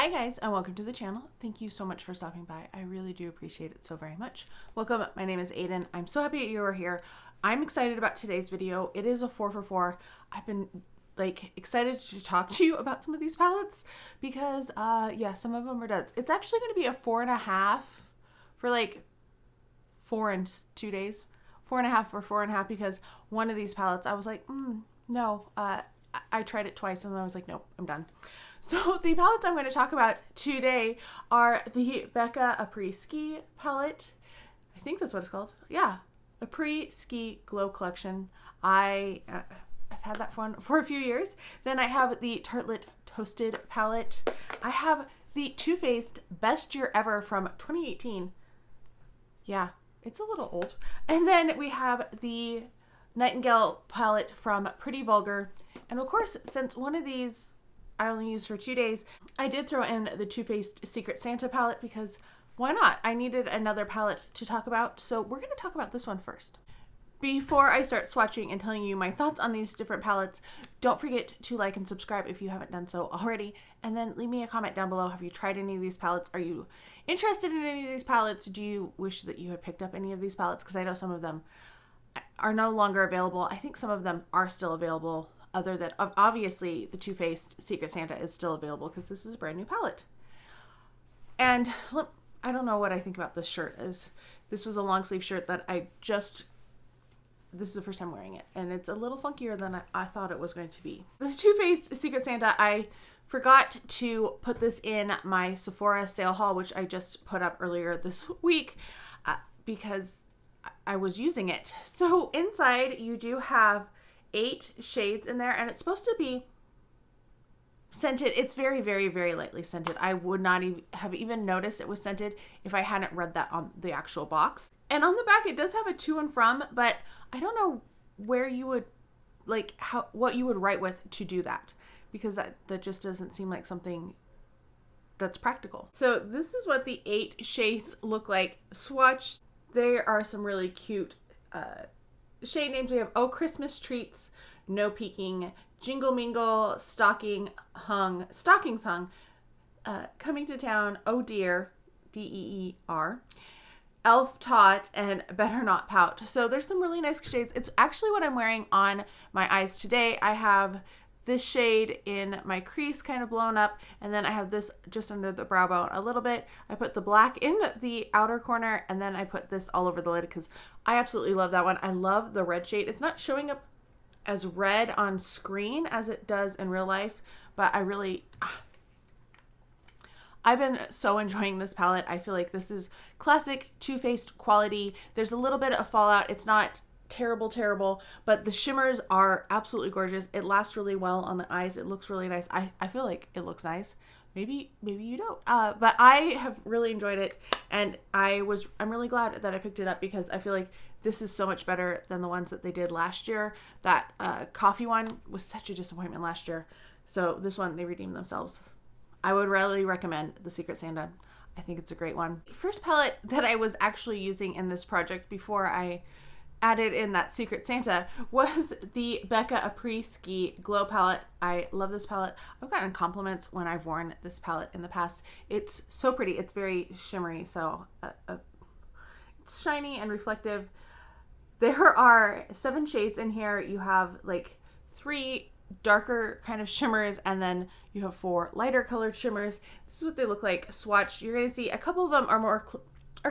Hi guys, and welcome to the channel. Thank you so much for stopping by. I really do appreciate it so very much. Welcome, my name is Aiden. I'm so happy you are here. I'm excited about today's video. It is a 4 for 4. I've been excited to talk to you about some of these palettes because yeah, some of them are duds. It's actually going to be a 4.5 for like 4 and 2 days. 4.5 for 4.5 because one of these palettes I was like, no. I tried it twice and then I was like, nope, I'm done. So the palettes I'm going to talk about today are the Becca Apres Ski palette. I think that's what it's called. Yeah, Apres Ski Glow collection. I've had that one for a few years. Then I have the Tartelette Toasted palette. I have the Too Faced Best Year Ever from 2018. Yeah, it's a little old. And then we have the Nightingale palette from Pretty Vulgar. And of course, since one of these I only used for 2 days, I did throw in the Too Faced Secret Santa palette because why not? I needed another palette to talk about, so we're going to talk about this one first. Before I start swatching and telling you my thoughts on these different palettes, don't forget to like and subscribe if you haven't done so already, and then leave me a comment down below. Have you tried any of these palettes? Are you interested in any of these palettes? Do you wish that you had picked up any of these palettes? Because I know some of them are no longer available. I think some of them are still available. Other than, obviously, the Too Faced Secret Santa is still available because this is a brand new palette. And I don't know what I think about this shirt. This was a long sleeve shirt that this is the first time wearing it. And it's a little funkier than I thought it was going to be. The Too Faced Secret Santa, I forgot to put this in my Sephora sale haul, which I just put up earlier this week because I was using it. So inside you do have 8 shades in there, and it's supposed to be scented. It's very, very, very lightly scented. I would not have even noticed it was scented if I hadn't read that on the actual box. And on the back, it does have a to and from, but I don't know where you would, what you would write with to do that, because that just doesn't seem like something that's practical. So this is what the 8 shades look like. Swatch. There are some really cute shade names. We have Oh Christmas Treats, No Peeking, Jingle Mingle, Stockings Hung, Coming to Town, Oh Dear, DEER, Elf Tot, and Better Not Pout. So there's some really nice shades. It's actually what I'm wearing on my eyes today. I have this shade in my crease kind of blown up, and then I have this just under the brow bone a little bit. I put the black in the outer corner, and then I put this all over the lid because I absolutely love that one. I love the red shade. It's not showing up as red on screen as it does in real life, but I've been so enjoying this palette. I feel like this is classic Too Faced quality. There's a little bit of fallout. It's not terrible, but the shimmers are absolutely gorgeous. It lasts really well on the eyes. It looks really nice. I feel like it looks nice. Maybe you don't, but I have really enjoyed it, and I'm really glad that I picked it up because I feel like this is so much better than the ones that they did last year. That coffee one was such a disappointment last year, so this one, they redeemed themselves. I would really recommend the Secret Santa. I think it's a great one. First palette that I was actually using in this project before I added in that Secret Santa was the Becca Apres Ski Glow palette. I love this palette. I've gotten compliments when I've worn this palette in the past. It's so pretty. It's very shimmery, so it's shiny and reflective. There are 7 shades in here. You have like 3 darker kind of shimmers, and then you have 4 lighter colored shimmers. This is what they look like swatched. You're going to see a couple of them are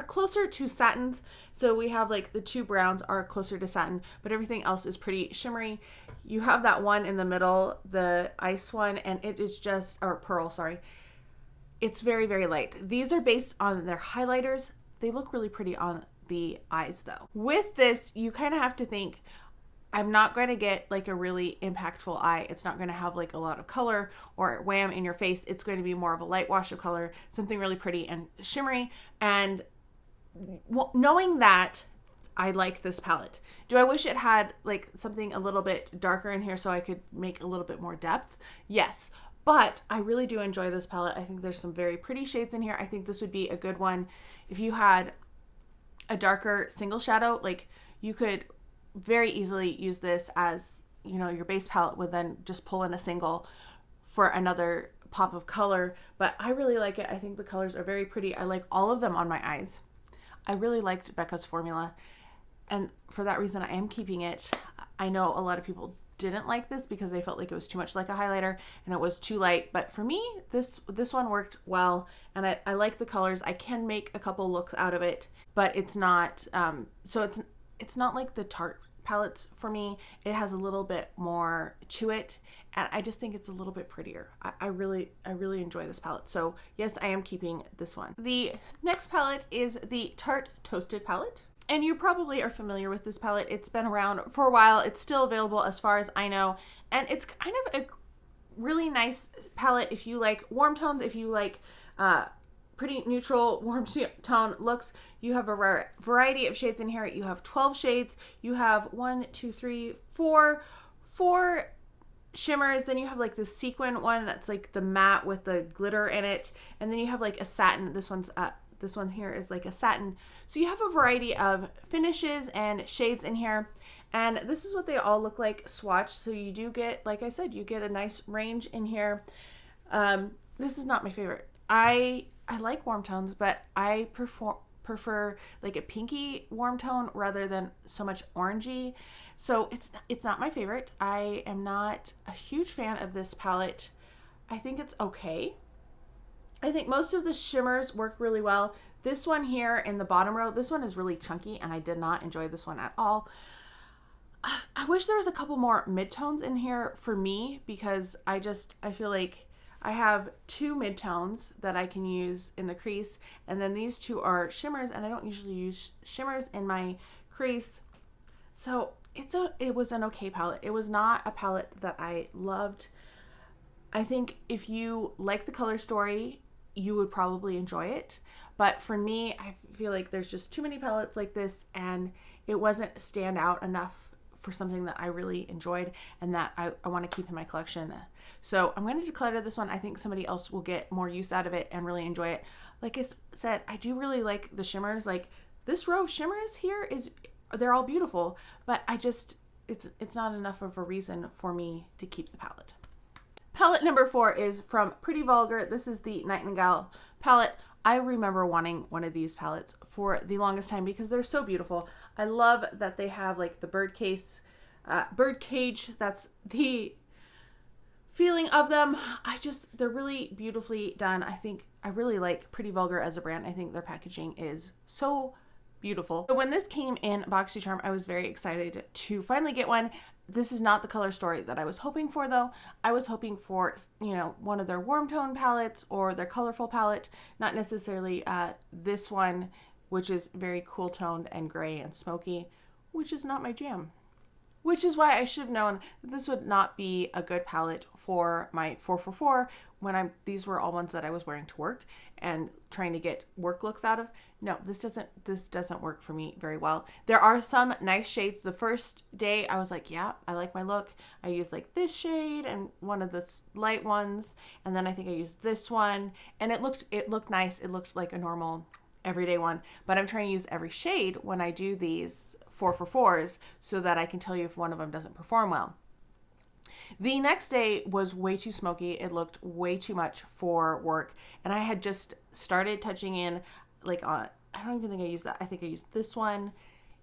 closer to satins. So we have like the 2 browns are closer to satin, but everything else is pretty shimmery. You have that one in the middle, the ice one, and it is just, or pearl, sorry. It's very, very light. These are based on their highlighters. They look really pretty on the eyes though. With this, you kind of have to think, I'm not going to get like a really impactful eye. It's not going to have like a lot of color or wham in your face. It's going to be more of a light wash of color, something really pretty and shimmery. And knowing that, I like this palette. Do I wish it had like something a little bit darker in here so I could make a little bit more depth? Yes, but I really do enjoy this palette. I think there's some very pretty shades in here. I think this would be a good one if you had a darker single shadow. Like, you could very easily use this as, you know, your base palette would then just pull in a single for another pop of color, but I really like it. I think the colors are very pretty. I like all of them on my eyes. I really liked Becca's formula, and for that reason I am keeping it. I know a lot of people didn't like this because they felt like it was too much like a highlighter and it was too light, but for me this one worked well, and I like the colors. I can make a couple looks out of it, but it's not so it's not like the Tarte palettes for me. It has a little bit more to it, and I just think it's a little bit prettier. I really enjoy this palette, so yes, I am keeping this one. The next palette is the Tarte Toasted palette. And you probably are familiar with this palette. It's been around for a while. It's still available as far as I know. And it's kind of a really nice palette if you like warm tones, if you like pretty neutral warm tone looks. You have a variety of shades in here. You have 12 shades. You have 4 shimmers. Then you have like the sequin one that's like the matte with the glitter in it. And then you have like a satin. This one here is like a satin. So you have a variety of finishes and shades in here, and this is what they all look like swatched. So you do get, like I said, you get a nice range in here. This is not my favorite. I like warm tones, but I prefer like a pinky warm tone rather than so much orangey. So it's not my favorite. I am not a huge fan of this palette. I think it's okay. I think most of the shimmers work really well. This one here in the bottom row, this one is really chunky, and I did not enjoy this one at all. I wish there was a couple more midtones in here for me, because I feel like I have 2 midtones that I can use in the crease, and then these 2 are shimmers, and I don't usually use shimmers in my crease. So it was an okay palette. It was not a palette that I loved. I think if you like the color story, you would probably enjoy it. But for me, I feel like there's just too many palettes like this, and it wasn't stand out enough for something that I really enjoyed and that I want to keep in my collection. So I'm going to declutter this one. I think somebody else will get more use out of it and really enjoy it. Like I said, I do really like the shimmers. Like this row of shimmers here they're all beautiful, but it's not enough of a reason for me to keep the palette. Palette number 4 is from Pretty Vulgar. This is the Nightingale palette. I remember wanting one of these palettes for the longest time because they're so beautiful. I love that they have like the bird cage. That's the feeling of them. They're really beautifully done. I really like Pretty Vulgar as a brand. I think their packaging is so beautiful. So when this came in BoxyCharm, I was very excited to finally get one. This is not the color story that I was hoping for, though. I was hoping for, one of their warm tone palettes or their colorful palette, not necessarily this one, which is very cool toned and gray and smoky, which is not my jam. Which is why I should have known that this would not be a good palette for my 444 when these were all ones that I was wearing to work and trying to get work looks out of. No, this doesn't work for me very well. There are some nice shades. The first day I was like, yeah, I like my look. I used like this shade and one of the light ones, and then I think I used this one, and it looked nice. It looked like a normal everyday one, but I'm trying to use every shade when I do these 444s so that I can tell you if one of them doesn't perform well. The next day was way too smoky. It looked way too much for work, and I had just started touching in like on, I don't even think I used that. I think I used this one.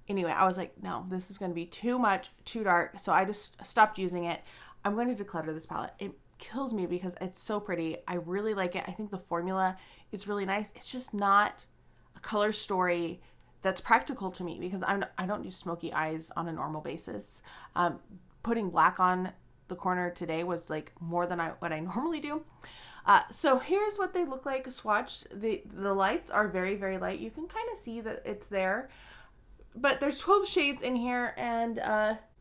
Anyway, I was like, no, this is going to be too much, too dark. So I just stopped using it. I'm going to declutter this palette. It kills me because it's so pretty. I really like it. I think the formula is really nice. It's just not a color story that's practical to me because I don't do smoky eyes on a normal basis. Putting black on the corner today was like more than what I normally do. So here's what they look like swatched. The lights are very, very light. You can kind of see that it's there, but there's 12 shades in here, and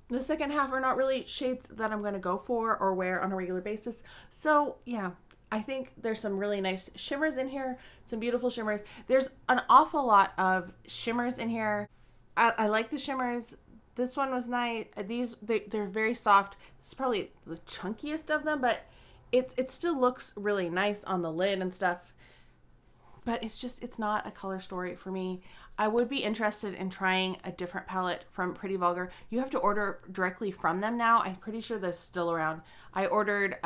the second half are not really shades that I'm going to go for or wear on a regular basis. So yeah, I think there's some really nice shimmers in here, some beautiful shimmers. There's an awful lot of shimmers in here. I like the shimmers. This one was nice. They're very soft. This is probably the chunkiest of them, but it still looks really nice on the lid and stuff. But it's not a color story for me. I would be interested in trying a different palette from Pretty Vulgar. You have to order directly from them now. I'm pretty sure they're still around. I ordered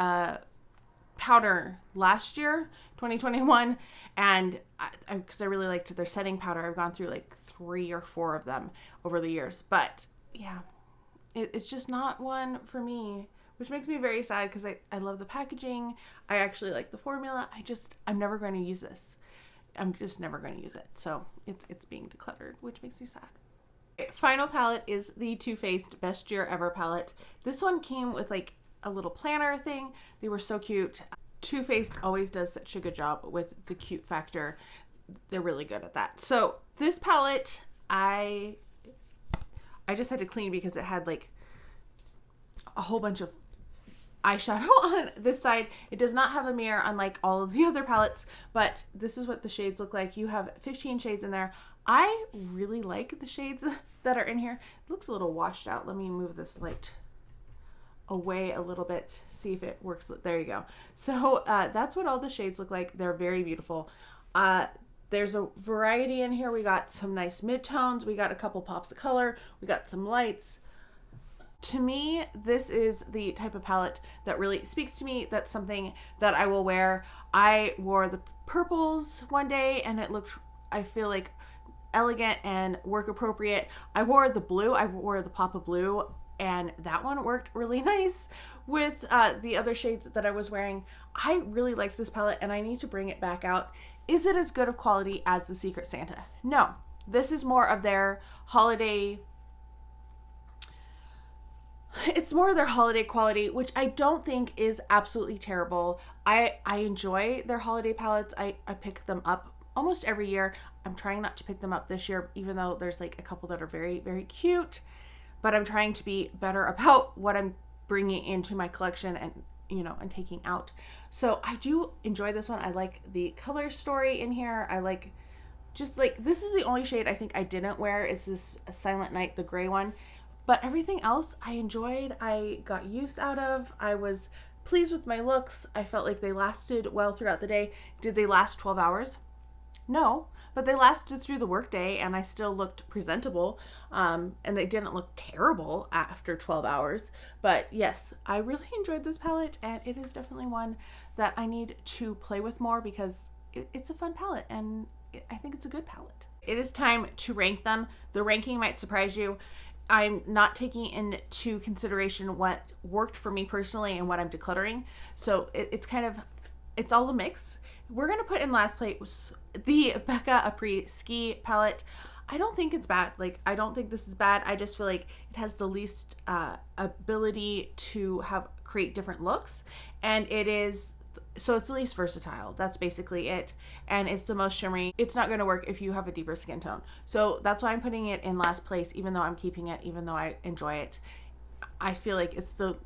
powder last year, 2021, and because I really liked their setting powder. I've gone through like 3 or 4 of them over the years, but yeah, it's just not one for me, which makes me very sad because I love the packaging. I actually like the formula. I'm never going to use this. I'm just never going to use it. So it's being decluttered, which makes me sad. Okay, final palette is the Too Faced Best Year Ever palette. This one came with like a little planner thing. They were so cute. Too Faced always does such a good job with the cute factor. They're really good at that. So this palette, I just had to clean because it had like a whole bunch of eyeshadow on this side. It does not have a mirror unlike all of the other palettes, but this is what the shades look like. You have 15 shades in there. I really like the shades that are in here. It looks a little washed out. Let me move this light away a little bit, see if it works. There you go. So that's what all the shades look like. They're very beautiful. There's a variety in here. We got some nice midtones. We got a couple pops of color. We got some lights. To me, this is the type of palette that really speaks to me. That's something that I will wear. I wore the purples one day and it looked, I feel like, elegant and work appropriate. I wore the blue. I wore the pop of blue, and that one worked really nice with the other shades that I was wearing. I really liked this palette and I need to bring it back out. Is it as good of quality as the Secret Santa? No. This is more of their holiday. It's more of their holiday quality, which I don't think is absolutely terrible. I enjoy their holiday palettes. I pick them up almost every year. I'm trying not to pick them up this year, even though there's like a couple that are very, very cute. But I'm trying to be better about what I'm bringing into my collection and, you know, and taking out. So I do enjoy this one. I like the color story in here. I like just like, this is the only shade I think I didn't wear is this Silent Night, the gray one. But everything else I enjoyed. I got use out of. I was pleased with my looks. I felt like they lasted well throughout the day. Did they last 12 hours? No, but they lasted through the workday and I still looked presentable. And they didn't look terrible after 12 hours. But yes, I really enjoyed this palette and it is definitely one that I need to play with more because it's a fun palette and I think it's a good palette. It is time to rank them. The ranking might surprise you. I'm not taking into consideration what worked for me personally and what I'm decluttering. So it's all a mix. We're going to put in last place the Becca Apres Ski palette. I don't think it's bad. Like, I don't think this is bad. I just feel like it has the least ability to create different looks. And so it's the least versatile. That's basically it. And it's the most shimmery. It's not going to work if you have a deeper skin tone. So that's why I'm putting it in last place, even though I'm keeping it, even though I enjoy it. I feel like it's the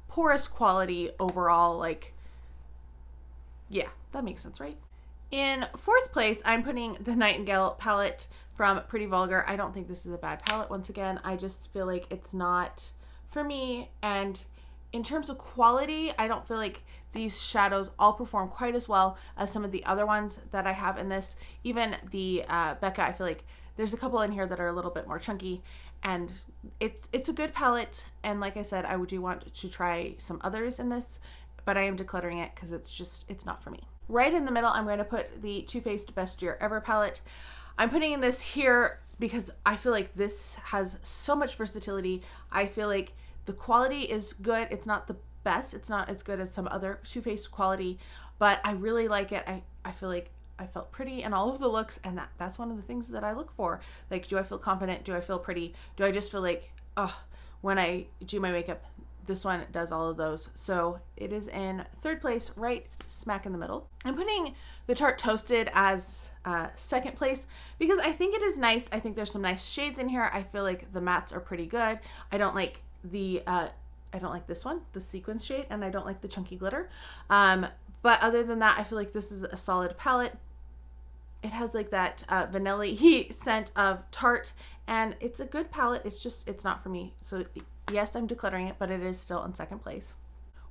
poorest quality overall. Like, yeah, that makes sense, right? In fourth place, I'm putting the Nightingale palette from Pretty Vulgar. I don't think this is a bad palette. Once again, I just feel like it's not for me. And in terms of quality, I don't feel like these shadows all perform quite as well as some of the other ones that I have in this. Even the Becca, I feel like there's a couple in here that are a little bit more chunky, and it's a good palette. And like I said, I do want to try some others in this, but I am decluttering it because it's not for me. Right in the middle, I'm going to put the Too Faced Best Year Ever palette. I'm putting in this here because I feel like this has so much versatility. I feel like the quality is good. It's not the best. It's not as good as some other Too Faced quality, but I really like it. I feel like I felt pretty in all of the looks, and that's one of the things that I look for. Like, do I feel confident? Do I feel pretty? Do I just feel like, oh, when I do my makeup, this one does all of those. So it is in third place, right smack in the middle. I'm putting the Tarte Toasted as second place because I think it is nice. I think there's some nice shades in here. I feel like the mattes are pretty good. I don't like this one, the sequins shade, and I don't like the chunky glitter. But other than that, I feel like this is a solid palette. It has like that vanilla-y scent of Tarte, and it's a good palette. It's not for me. So yes, I'm decluttering it, but it is still in second place.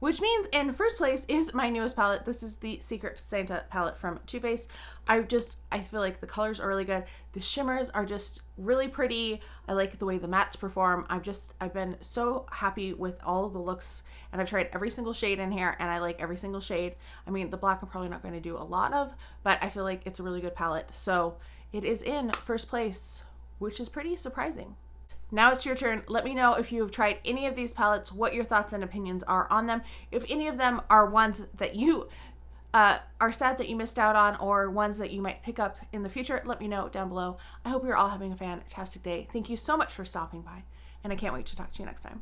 which means in first place is my newest palette. This is the Secret Santa palette from Too Faced. I feel like the colors are really good. The shimmers are just really pretty. I like the way the mattes perform. I've been so happy with all of the looks, and I've tried every single shade in here, and I like every single shade. I mean, the black I'm probably not going to do a lot of, but I feel like it's a really good palette. So it is in first place, which is pretty surprising. Now it's your turn. Let me know if you have tried any of these palettes, what your thoughts and opinions are on them. If any of them are ones that you are sad that you missed out on, or ones that you might pick up in the future, let me know down below. I hope you're all having a fantastic day. Thank you so much for stopping by, and I can't wait to talk to you next time.